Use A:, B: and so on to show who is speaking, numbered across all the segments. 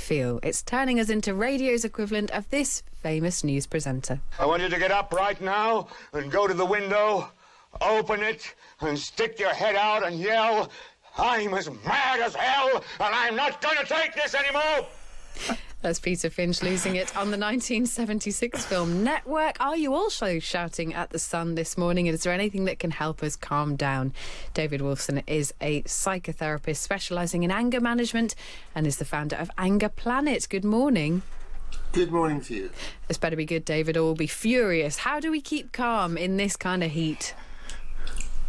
A: feel. It's turning us into radio's equivalent of this famous news presenter.
B: I want you to get up right now and go to the window, open it, and stick your head out and yell, "I'm as mad as hell, and I'm not going to take this anymore!"
A: That's Peter Finch losing it on the 1976 film Network. Are you also shouting at the sun this morning? And is there anything that can help us calm down? David Woolfson is a psychotherapist specialising in anger management and is the founder of Anger Planet. Good morning.
C: Good morning to you.
A: It's better be good, David, or we'll be furious. How do we keep calm in this kind of heat?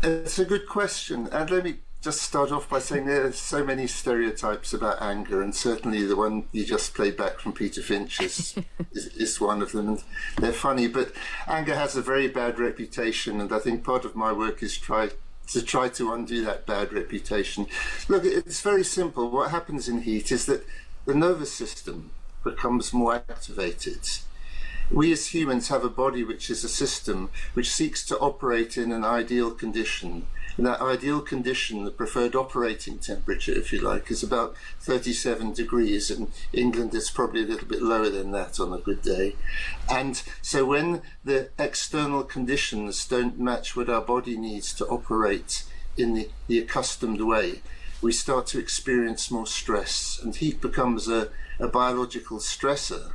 C: It's a good question. And let me just start off by saying there are so many stereotypes about anger, and certainly the one you just played back from Peter Finch is one of them. And they're funny, but anger has a very bad reputation, and I think part of my work is try to undo that bad reputation. Look, it's very simple. What happens in heat is that the nervous system becomes more activated. We as humans have a body which is a system which seeks to operate in an ideal condition. In that ideal condition, the preferred operating temperature, if you like, is about 37 degrees. In England, it's probably a little bit lower than that on a good day. And so when the external conditions don't match what our body needs to operate in the accustomed way, we start to experience more stress. And heat becomes a biological stressor.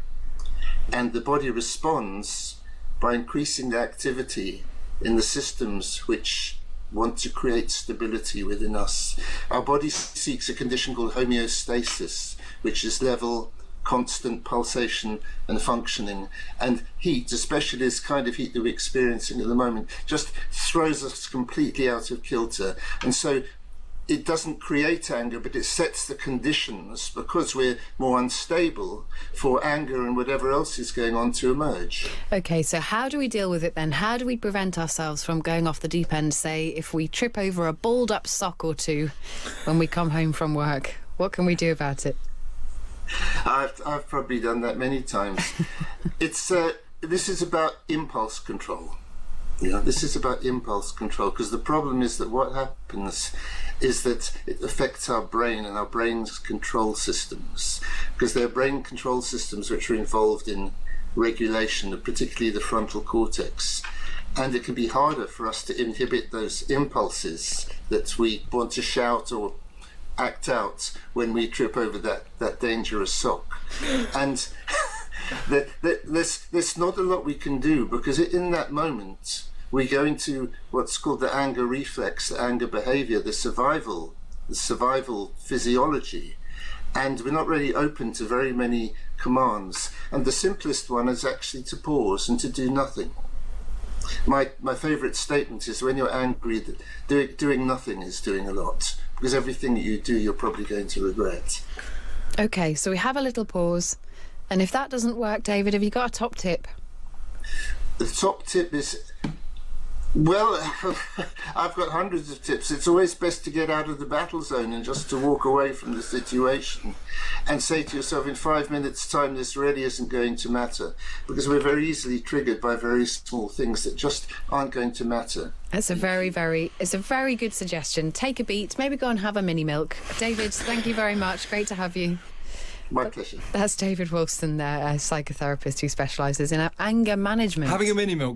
C: And the body responds by increasing the activity in the systems which want to create stability within us. Our body seeks a condition called homeostasis, which is level, constant pulsation and functioning. And heat, especially this kind of heat that we're experiencing at the moment, just throws us completely out of kilter. And so it doesn't create anger, but it sets the conditions, because we're more unstable, for anger and whatever else is going on to emerge.
A: OK, so how do we deal with it then? How do we prevent ourselves from going off the deep end, say, if we trip over a balled up sock or two when we come home from work? What can we do about it?
C: I've probably done that many times. This is about impulse control. This is about impulse control, because the problem is that what happens is that it affects our brain and our brain's control systems, because they're brain control systems which are involved in regulation, particularly the frontal cortex. And it can be harder for us to inhibit those impulses that we want to shout or act out when we trip over that dangerous sock. And there's not a lot we can do, because in that moment we go into what's called the anger reflex, the anger behavior, the survival physiology, and we're not really open to very many commands. And the simplest one is actually to pause and to do nothing. My favorite statement is, when you're angry, that doing nothing is doing a lot, because everything that you do you're probably going to regret.
A: OK, so we have a little pause. And if that doesn't work, David, have you got a top tip?
C: The top tip is, well, I've got hundreds of tips. It's always best to get out of the battle zone and just to walk away from the situation and say to yourself, in 5 minutes' time, this really isn't going to matter, because we're very easily triggered by very small things that just aren't going to matter.
A: It's a very good suggestion. Take a beat, maybe go and have a mini milk. David, thank you very much. Great to have you.
C: My pleasure.
A: That's David Woolfson there, a psychotherapist who specialises in anger management.
D: Having a mini milk